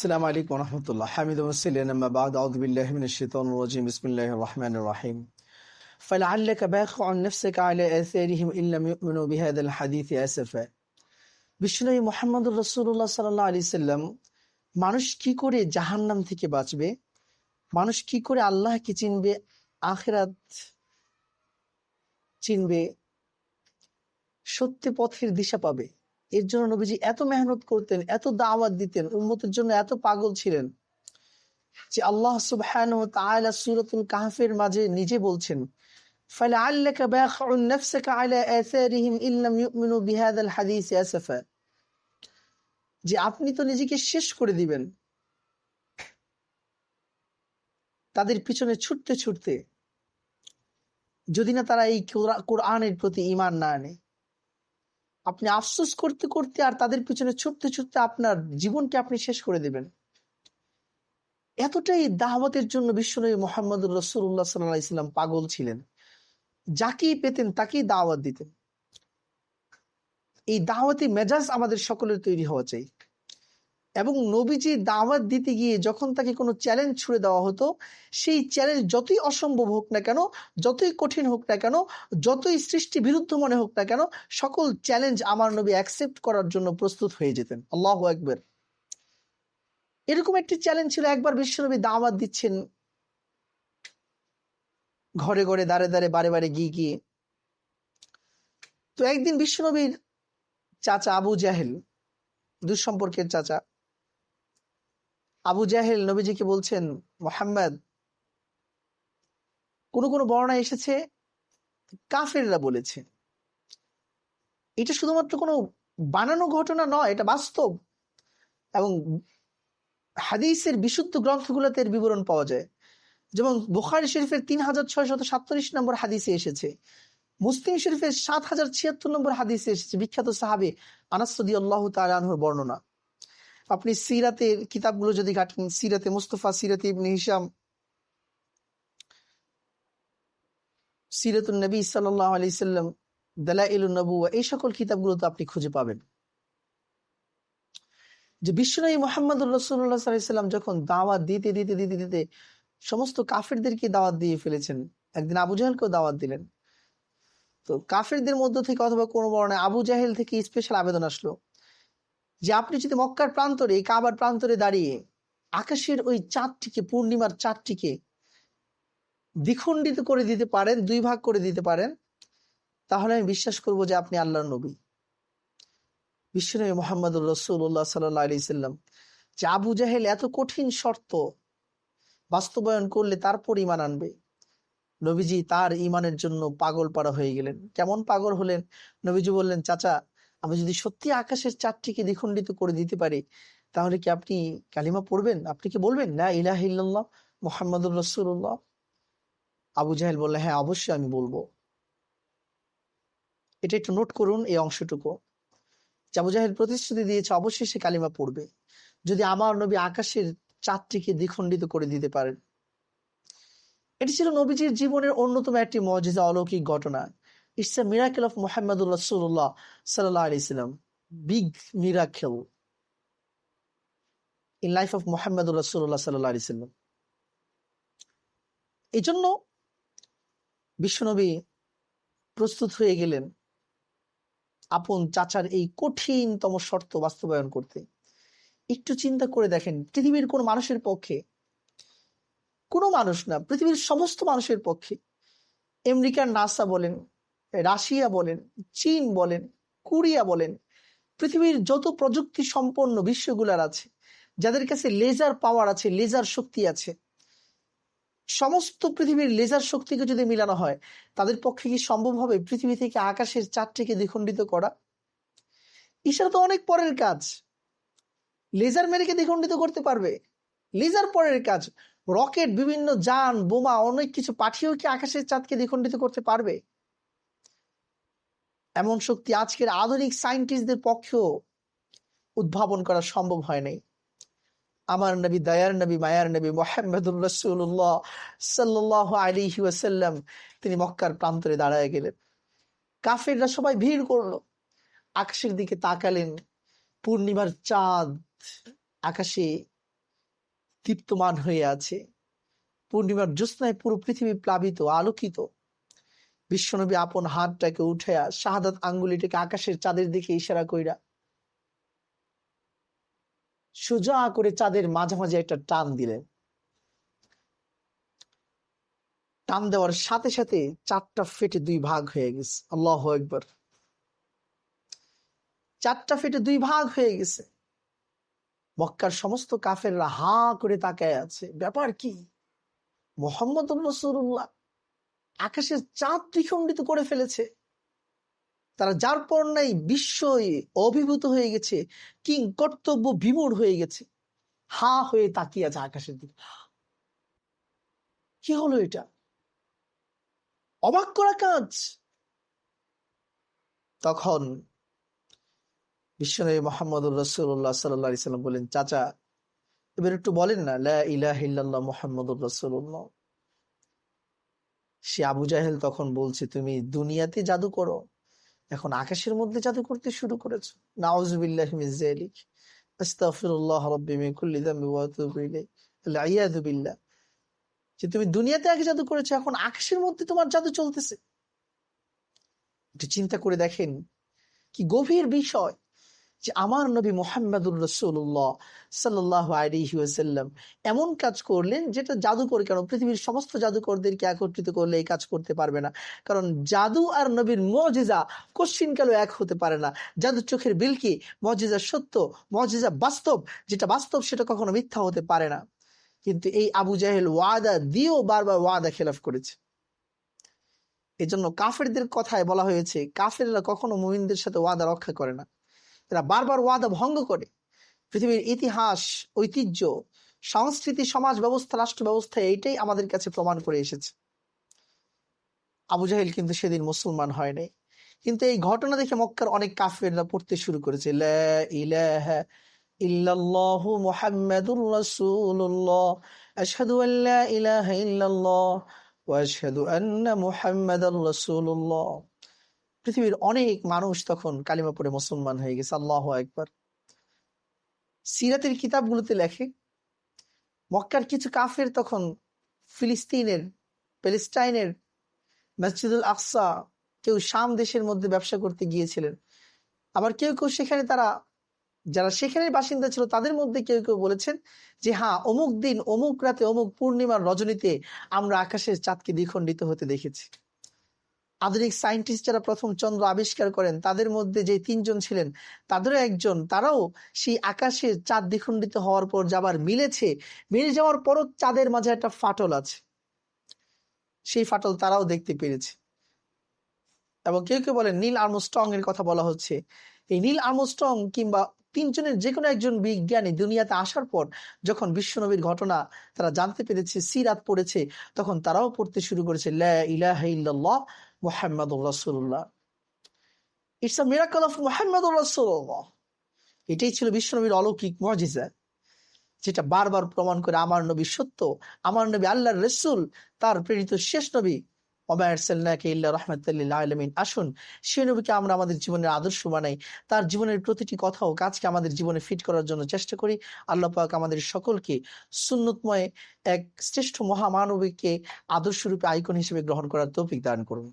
السلام عليكم ورحمة الله. حمد وسلم أما بعد. أعوذ بالله من الشيطان الرجيم. بسم الله الرحمن الرحيم. فلعلك باخع نفسك على آثارهم إن لم يؤمنوا بهذا الحديث أسفا. বিশ্বনবী মুহাম্মদুর রাসূলুল্লাহ সাল্লাল্লাহু আলাইহি সাল্লাম মানুষ কি করে জাহান্নাম থেকে বাঁচবে, মানুষ কি করে আল্লাহকে চিনবে, আখিরাত চিনবে, সত্য পথের দিশা পাবে, এর জন্য নবীজি এত মেহনত করতেন, এত দাওয়াত দিতেন, উম্মতের জন্য এত পাগল ছিলেন যে আল্লাহ সুবহানাহু ওয়া তাআলা সূরাতুল কাহফের মাঝে নিজে বলছেন, ফালাআল্লাকা বাখিউন নাফসাকা আলা আসারিহিম ইন লাম ইউমিনু বিহাযাল হাদীসি আসাফা, যে আপনি তো নিজেকে শেষ করে দিবেন তাদের পিছনে ছুটতে ছুটতে, যদি না তারা এই কোরআনের প্রতি ঈমান না আনে। আপনি আফসোস করতে করতে আর তাদের পিছনে ছুটতে ছুটতে আপনার জীবনকে আপনি শেষ করে দিবেন। এতটাই দাওয়াতের জন্য বিশ্বনবী মুহাম্মদুর রাসূলুল্লাহ সাল্লাল্লাহু আলাইহি সাল্লাম পাগল ছিলেন। যাকেই পেতেন তাকেই দাওয়াত দিতেন। এই দাওয়াতি মেজাজ আমাদের সকলের তৈরি হওয়া চাই। এবং নবীজি দাওয়াত দিতে গিয়ে যখন তাকে কোনো চ্যালেঞ্জ ছুড়ে দেওয়া হতো, সেই চ্যালেঞ্জ যতই অসম্ভব হোক না কেন, যতই কঠিন হোক না কেন, যতই সৃষ্টি বিরুদ্ধ মনে হোক না কেন, সকল চ্যালেঞ্জ আমার নবী অ্যাকসেপ্ট করার জন্য প্রস্তুত হয়ে যেতেন। আল্লাহু আকবার। এরকম একটি চ্যালেঞ্জ ছিল, একবার বিশ্বনবী দাওয়াত দিচ্ছেন ঘরে ঘরে, দাঁড়ে দাঁড়ে, বারে বারে গিয়ে গিয়ে। তো একদিন বিশ্বনবীর চাচা আবু জাহেল, দুঃসম্পর্কের চাচা আবু জাহেল নবীজিকে বলছেন, মুহাম্মদ, কোন কোন বর্ণনা এসেছে কাফেররা বলেছে। এটা শুধুমাত্র কোনো বানানো ঘটনা নয়, এটা বাস্তব। এবং হাদিসের বিশুদ্ধ গ্রন্থগুলোতে এর বিবরণ পাওয়া যায়। যেমন বুখারী শরীফের 3647 নম্বর হাদিসে এসেছে, মুসলিম শরীফের 7076 নম্বর হাদিসে এসেছে বিখ্যাত সাহাবী আনাস রাদিয়াল্লাহু তাআলা আনহুর বর্ণনা। আপনি সিরাতের কিতাবগুলো যদি ঘাটেন, সিরাতে মুস্তাফা, সিরাতে ইবনে হিশাম, সিরাতুন নবী সাল্লাল্লাহু আলাইহি সাল্লাম, দালাইলুন নবুওয়া, এই সকল কিতাবগুলোতে আপনি খুঁজে পাবেন যে বিশ্বনবী মুহাম্মদুর রাসূলুল্লাহ সাল্লাল্লাহু আলাইহি সাল্লাম যখন দাওয়াত দিতে দিতে দিতে দিতে সমস্ত কাফেরদেরকে দাওয়াত দিয়ে ফেলেছেন, একদিন আবু জাহেলকেও দাওয়াত দিলেন। তো কাফেরদের মধ্য থেকে অথবা কোনো বর্ণায় আবু জাহেল থেকে স্পেশাল আবেদন আসলো যে আপনি যদি মক্কার প্রান্তরে, কাবার প্রান্তরে দাঁড়িয়ে আকাশের ওই চাঁদটিকে, পূর্ণিমার চাঁদটিকে দ্বিখণ্ডিত করে দিতে পারেন, দুই ভাগ করে দিতে পারেন, তাহলে আমি বিশ্বাস করব যে আপনি আল্লাহর নবী। বিশ্বনবী মুহাম্মদুর রাসূলুল্লাহ সাল্লাল্লাহু আলাইহি সাল্লাম যে আবু জাহেল এত কঠিন শর্ত বাস্তবায়ন করলে তারপর ঈমান আনবে, নবীজি তার ঈমানের জন্য পাগল পাড়া হয়ে গেলেন। কেমন পাগল হলেন? নবীজি বললেন, চাচা, আমি যদি সত্যি আকাশের চাঁদটিকে দ্বিখণ্ডিত করে দিতে পারি, তাহলে কি আপনি কালিমা পড়বেন? আপনি কি বলবেন লা ইলাহা ইল্লাল্লাহ মুহাম্মাদুর রাসূলুল্লাহ? আবু জাহেল বললেন, হ্যাঁ, অবশ্যই আমি বলবো। এটা একটু নোট করুন, এই অংশটুকু। আবু জাহেল প্রতিশ্রুতি দিয়েছে অবশ্যই সে কালিমা পড়বে যদি আমার নবী আকাশের চাঁদটিকে দ্বিখণ্ডিত করে দিতে পারেন। এটি ছিল নবীজির জীবনের অন্যতম একটি মুজিজা, অলৌকিক ঘটনা। ইটস এ মিরাকেল অফ মুহাম্মদুর রাসূলুল্লাহ সাল্লাল্লাহু আলাইহি সাল্লাম, big miracle in life of মুহাম্মদুর রাসূলুল্লাহ সাল্লাল্লাহু আলাইহি সাল্লাম। এই জন্য বিশ্বনবী প্রস্তুত হয়ে গেলেন আপন চাচার এই কঠিনতম শর্ত বাস্তবায়ন করতে। একটু চিন্তা করে দেখেন, পৃথিবীর কোন মানুষের পক্ষে, কোনো মানুষ না, পৃথিবীর সমস্ত মানুষের পক্ষে, আমেরিকার নাসা বলেন, রাশিয়া বলেন, চীন বলেন, কোরিয়া বলেন, পৃথিবীর যত প্রযুক্তি সম্পন্ন বিশ্বগুলার আছে, যাদের কাছে লেজার পাওয়ার আছে, লেজার শক্তি আছে, সমস্ত পৃথিবীর লেজার শক্তিকে যদি মিলানো হয়, তাদের পক্ষে কি সম্ভব হবে পৃথিবী থেকে আকাশের চাঁদটিকে দ্বিখণ্ডিত করা? ইশারা তো অনেক পরের কাজ। লেজার মেরেকে দ্বিখণ্ডিত করতে পারবে, লেজার পরের কাজ। রকেট, বিভিন্ন যান, বোমা, অনেক কিছু পাঠিয়েও কি আকাশের চাঁদকে দ্বিখণ্ডিত করতে পারবে? এমন শক্তি আজকের আধুনিক সায়েন্টিস্টদের পক্ষেও উদ্ভাবন করা সম্ভব হয় নাই। আমার নবী, দয়ার নবী, মায়ার নবী মুহাম্মদুর রাসূলুল্লাহ সাল্লাল্লাহু আলাইহি ওয়াসাল্লাম তিনি মক্কার প্রান্তরে দাঁড়ায় গেলেন। কাফেররা সবাই ভিড় করলো, আকাশের দিকে তাকালেন, পূর্ণিমার চাঁদ আকাশে দীপ্তমান হয়ে আছে, পূর্ণিমার জ্যোৎস্নায় পুরো পৃথিবী প্লাবিত, আলোকিত। বিশ্বনবী আপন হাতটাকে উঠাইয়া শাহাদাত আঙ্গুলিটাকে আকাশের চাঁদের দিকে ইশারা কইরা সোজা করে চাঁদের মাঝামাঝি একটা টান দিলেন। টান দেওয়ার সাথে সাথে চাঁদটা ফেটে 2 ভাগ হয়ে গেছে। আল্লাহু আকবার। চাঁদটা ফেটে 2 ভাগ হয়ে গেছে। মক্কার সমস্ত কাফেররা হা করে তাকায় আছে, ব্যাপার কি? মুহাম্মদুর রাসূলুল্লাহ আকাশের চাঁদ দ্বিখণ্ডিত করে ফেলেছে। তারা যার পর নাই বিস্ময়ে অভিভূত হয়ে গেছে, কিং কর্তব্য বিমূঢ় হয়ে গেছে, হা হয়ে তাকিয়ে আছে আকাশের দিকে। কি হলো এটা? অবাক করা কাজ। তখন বিশ্বনবী মুহাম্মদুর রাসূলুল্লাহ সাল্লাল্লাহু আলাইহি সাল্লাম বলেন, চাচা এবার একটু বলেন না লা ইলাহা ইল্লাল্লাহ মুহাম্মদুর রাসূলুল্লাহ। সে আবু জাহেল তখন বলছে, তুমি দুনিয়াতে জাদু করো, এখন আকাশের মধ্যে জাদু করতে শুরু করেছো। নাউযুবিল্লাহি মিন যালিক, আস্তাগফিরুল্লাহ রাব্বি মিন কুল্লি যামবি ওয়া আতুবু ইলাইহি, আল-ইয়াযু বিল্লাহ। যে তুমি দুনিয়াতে আগে জাদু করেছো, এখন আকাশের মধ্যে তোমার জাদু চলতেছে। একটু চিন্তা করে দেখেন কি গভীর বিষয়, যে আমার নবী মুহাম্মদুর রাসূলুল্লাহ সাল্লাল্লাহু আলাইহি ওয়াসাল্লাম এমন কাজ করলেন যেটা জাদুকর কেন পৃথিবীর সমস্ত জাদুকরদেরকে একত্রিত করলে এই কাজ করতে পারবে না। কারণ জাদু আর নবীর মুজিজা কোশ্চিনকালেও এক হতে পারে না। জাদু চোখের বিলকি, মুজিজা সত্য, মুজিজা বাস্তব, যেটা বাস্তব সেটা কখনো মিথ্যা হতে পারে না। কিন্তু এই আবু জাহেল ওয়াদা দিয়েও বারবার ওয়াদা খেলাফ করেছে। এজন্য কাফেরদের কথায় বলা হয়েছে, কাফেররা কখনো মুমিনদের সাথে ওয়াদা রক্ষা করে না, এরা বারবার ওয়াদা ভঙ্গ করে। পৃথিবীর ইতিহাস, ঐতিহ্য, সংস্কৃতি, সমাজ ব্যবস্থা, রাষ্ট্র ব্যবস্থা এইটাই আমাদের কাছে প্রমাণ করে এসেছে। আবু জাহেল কিন্তু সেদিন মুসলমান হয় নাই, কিন্তু এই ঘটনা দেখে মক্কার অনেক কাফেররা পড়তে শুরু করেছে, লা ইলাহা ইল্লাল্লাহু মুহাম্মাদুর রাসূলুল্লাহ, আশহাদু আল লা ইলাহা ইল্লাল্লাহ ওয়া আশহাদু আন্না মুহাম্মাদার রাসূলুল্লাহ। পৃথিবীর অনেক মানুষ তখন কালিমা পড়ে মুসলমান হয়ে গেছে। আল্লাহু আকবার। সিরাতের কিতাবগুলোতে লেখে, মক্কার কিছু কাফের তখন ফিলিস্তিনের, প্যালেস্টাইনের মসজিদুল আকসা, কেউ শাম দেশের মধ্যে ব্যবসা করতে গিয়েছিলেন। আবার কেউ কেউ সেখানে যারা সেখানের বাসিন্দা ছিল তাদের মধ্যে কেউ কেউ বলেছেন যে হ্যাঁ, অমুক দিন অমুক রাতে অমুক পূর্ণিমার রজনীতে আমরা আকাশের চাঁদকে দ্বিখণ্ডিত হতে দেখেছি। আধুনিক সায়েন্টিস্ট যারা প্রথম চন্দ্র আবিষ্কার করেন তাদের মধ্যে যে 3 জন ছিলেন তাদেরও একজন, তারাও সেই আকাশের চাঁদ দ্বিখণ্ডিত হওয়ার পর যাবার মিলে যাওয়ার পরও চাঁদের মাঝে একটা ফাটল আছে, সেই ফাটল তারাও দেখতে পেরেছে। এবং কেউ কেউ বলেন নীল আর্মস্ট্রং এর কথা বলা হচ্ছে। এই নীল আর্মস্ট্রং কিংবা 3 জনের যে কোনো একজন বিজ্ঞানী দুনিয়াতে আসার পর যখন বিশ্বনবীর ঘটনা তারা জানতে পেরেছে, সিরাত পড়েছে, তখন তারাও পড়তে শুরু করেছে লা ইলাহা ইল্লাল্লাহ মুহাম্মাদুর রাসূলুল্লাহ। ইটস আ মিরাকল অফ মুহাম্মাদুর রাসূলুল্লাহ। এটাই ছিল বিশ্বনবীর অলৌকিক মুজিজা, যেটা বারবার প্রমাণ করে আমার নবী সত্য, আমার নবী আল্লাহর রাসূল, তার প্রেরিত শেষ নবী। ওয়া মা আরসালনাকা ইল্লা রাহমাতাল লিল আলামিন। আসুন সেই নবীকে আমরা আমাদের জীবনের আদর্শ বানাই, তার জীবনের প্রতিটি কথা ও কাজকে আমাদের জীবনে ফিট করার জন্য চেষ্টা করি। আল্লাহ পাক আমাদের সকলকে সুন্নতময় এক শ্রেষ্ঠ মহামানবীকে আদর্শরূপে আইকন হিসেবে গ্রহণ করার তৌফিক দান করুন।